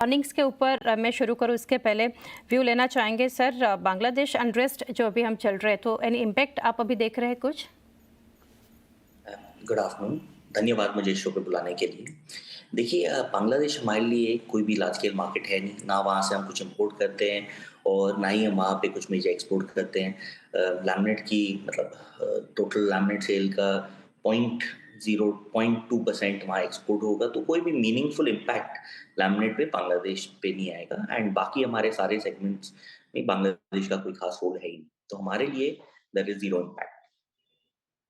Earnings के ऊपर मैं शुरू करूँ इसके पहले व्यू लेना चाहेंगे सर। बांग्लादेश अनरेस्ट जो अभी हम चल रहे हैं, तो एनी इम्पैक्ट आप अभी देख रहे हैं कुछ? Good afternoon. धन्यवाद मुझे इस शो पे बुलाने के लिए। देखिए बांग्लादेश हमारे लिए कोई भी लार्ज स्केल मार्केट है नहीं, ना वहाँ से हम कुछ इम्पोर्ट करते हैं और ना ही हम वहाँ पे कुछ मेजर एक्सपोर्ट करते हैं। लैमिनेट की मतलब टोटल लैमिनेट सेल का 0.2% वहाँ एक्सपोर्ट होगा, तो कोई भी मीनिंगफुल इम्पैक्ट लैमिनेट पे बांग्लादेश पे नहीं आएगा एंड बाकी हमारे सारे सेगमेंट्स में बांग्लादेश का कोई खास रोल है ही नहीं। तो हमारे लिए there is zero impact.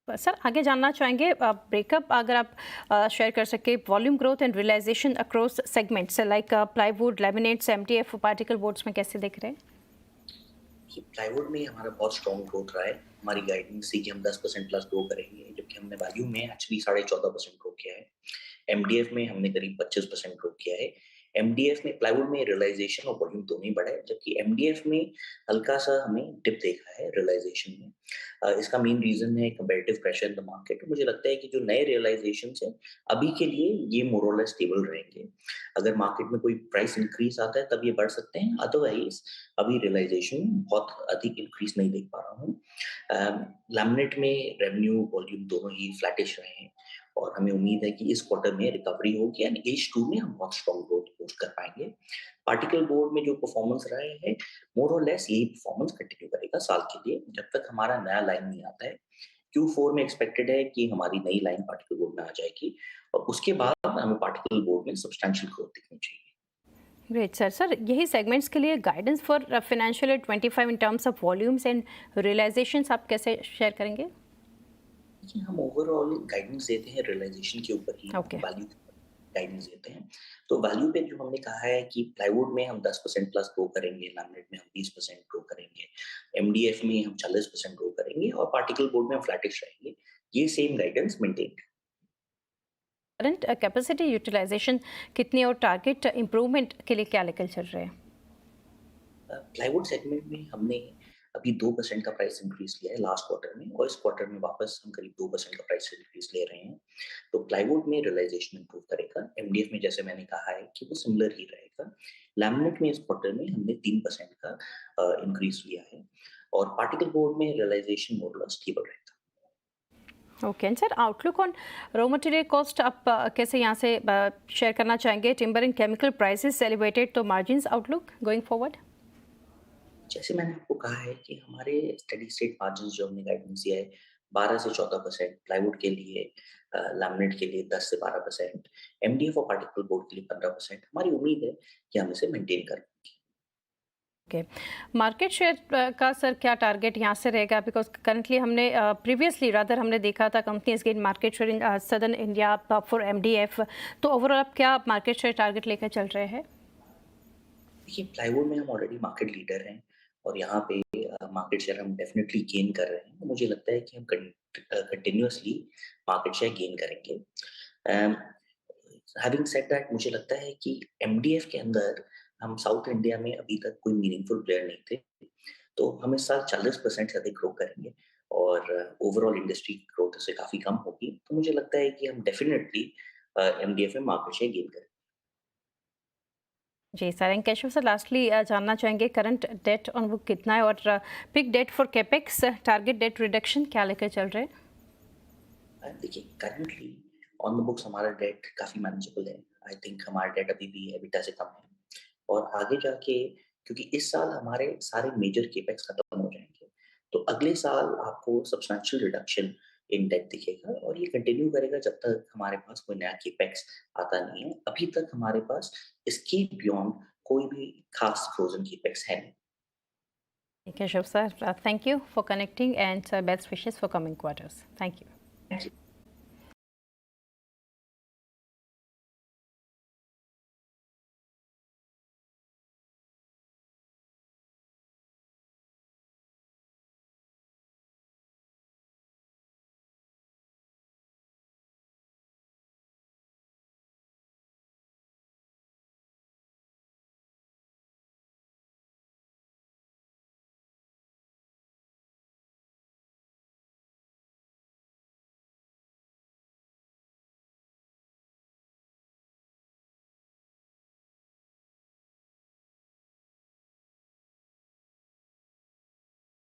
Sir आगे जानना चाहेंगे ब्रेकअप अगर आप शेयर कर सके volume growth and realisation across segments like plywood, laminates, MDF, particle boards में कैसे देख रहे हैं? कि प्लाईवुड में हमारा बहुत स्ट्रॉन्ग ग्रोथ रहा है। हमारी गाइडेंस थी कि हम 10% प्लस ग्रो करेंगे, जबकि हमने वैल्यू में एक्चुअली 14.5% ग्रो किया है। एमडीएफ में हमने करीब 25% ग्रो किया है। एमडीएफ में प्लाईवुड में रियलाइजेशन और वॉल्यूम दोनों ही बढ़ा है, जबकि एमडीएफ में हल्का-सा हमने डिप देखा है रियलाइजेशन में। इसका मेन रीज़न है comparative pressure in the market. मुझे लगता है कि जो नए रियलाइजेशंस हैं, अभी के लिए ये मोर और लेस स्टेबल रहेंगे। अगर मार्केट में कोई प्राइस इंक्रीज़ आता है, तब ये बढ़ सकते हैं, अदरवाइज़ अभी रियलाइजेशन बहुत अधिक इंक्रीज़ नहीं देख पा रहा हूँ। लैमिनेट में रेवेन्यू, वॉल्यूम दोनों ही फ्लैटिश रहे हैं और हमें उम्मीद है कि इस क्वार्टर में रिकवरी होगी एंड H2 में हम बहुत स्ट्रॉन्ग ग्रोथ पोस्ट कर पाएँगे। पार्टिकल बोर्ड में जो परफॉर्मेंस रहा है, मोर और लेस यही परफॉर्मेंस कंटिन्यू करेगा साल के लिए, जब तक हमारा नया लाइन नहीं आता है। Q4 में एक्सपेक्टेड है कि हमारी नई लाइन पार्टिकल बोर्ड में आ जाएगी और उसके बाद हमें पार्टिकल बोर्ड में सब्सटैंशियल ग्रोथ दिखनी चाहिए। Great sir. सर यही सेगमेंट्स के लिए guidance for financial year 25 in terms of volumes and realisations आप कैसे शेयर करेंगे? देखिए, हम ओवरऑल गाइडेंस देते हैं रियलाइजेशन के ऊपर ही, ओके। वैल्यू के ऊपर गाइडेंस देते हैं। तो वैल्यू पे जो हमने कहा है कि प्लाईवुड में हम 10% प्लस ग्रो करेंगे, लैमिनेट में हम 20% ग्रो करेंगे, एमडीएफ में हम 40% ग्रो करेंगे और पार्टिकल बोर्ड में हम फ्लैटिश रहेंगे। ये सेम गाइडेंस मेंटेन है। करंट कैपेसिटी यूटिलाइजेशन कितनी और टारगेट इम्प्रूवमेंट के लिए क्या लेकर चल रहे हैं? प्लाईवुड सेगमेंट में हमने अभी 2% का प्राइस इंक्रीज़ लिया है लास्ट क्वार्टर में और इस क्वार्टर में वापस हम करीब 2% का प्राइस इंक्रीज़ ले रहे हैं। तो प्लाईवुड में रियलाइजेशन इंप्रूव करेगा। एमडीएफ में जैसे मैंने कहा है कि वो सिमिलर ही रहेगा। लैमिनेट में इस क्वार्टर में हमने 3% का इंक्रीज़ लिया है और पार्टिकल बोर्ड में रियलाइजेशन मोर और लेस स्टेबल रहेगा। Okay and sir outlook on raw material cost आप कैसे यहाँ से शेयर करना चाहेंगे? Timber and chemical prices elevated, तो मार्जिन्स आउटलुक गोइंग फॉरवर्ड? जैसे मैंने आपको कहा है कि हमारे स्टेडी स्टेट मार्जिन्स जो हमने गाइडेंस दिया है 12 से 14%, प्लाईवुड के लिए लैमिनेट के लिए 10 से 12%, एमडीएफ और पार्टिकल बोर्ड के लिए 15%। हमारी उम्मीद है कि हम इसे मेंटेन कर पाएंगे। ओके। मार्केट शेयर का सर क्या टारगेट यहाँ से रहेगा? बिकॉज करंटली हमने प्रीवियसली रादर हमने देखा था companies gain market share in southern India for MDF. तो ओवरऑल आप क्या मार्केट शेयर टारगेट लेकर चल रहे हैं? देखिए प्लाईवुड में हम ऑलरेडी मार्केट लीडर हैं और यहाँ पे मार्केट शेयर हम डेफिनेटली गेन कर रहे हैं। मुझे लगता है कि हम कंटिन्यूअसली मार्केट शेयर गेन करेंगे। हैविंग सेड दैट मुझे लगता है कि एमडीएफ के अंदर हम साउथ इंडिया में अभी तक कोई मीनिंगफुल प्लेयर नहीं थे। तो हम इस साल 40% से अधिक ग्रो करेंगे और ओवरऑल इंडस्ट्री की ग्रोथ इससे काफ़ी कम होगी। तो मुझे लगता है कि हम डेफिनिटली एमडीएफ में मार्केट शेयर गेन करेंगे। जी sir. And Keshav sir lastly जानना चाहेंगे करंट डेट ऑन बुक कितना है और peak debt for capex, target debt reduction क्या लेकर चल रहे हैं? देखिए करंटली ऑन द बुक्स हमारा डेट काफ़ी मैनेजेबल है। आई थिंक हमारा डेट अभी भी एबिटा से कम है और आगे जाके क्योंकि इस साल हमारे सारे मेजर केपेक्स खत्म हो जाएँगे, तो अगले साल आपको सब्सटैंशियल रिडक्शन इन डेट दिखेगा और ये कंटिन्यू करेगा जब तक हमारे पास कोई नया केपेक्स आता नहीं है। अभी तक हमारे पास इसके बियॉन्ड कोई भी खास फ्रोज़न केपेक्स है नहीं। Keshav sir, thank you for connecting and best wishes for coming quarters. Thank you. Thank you.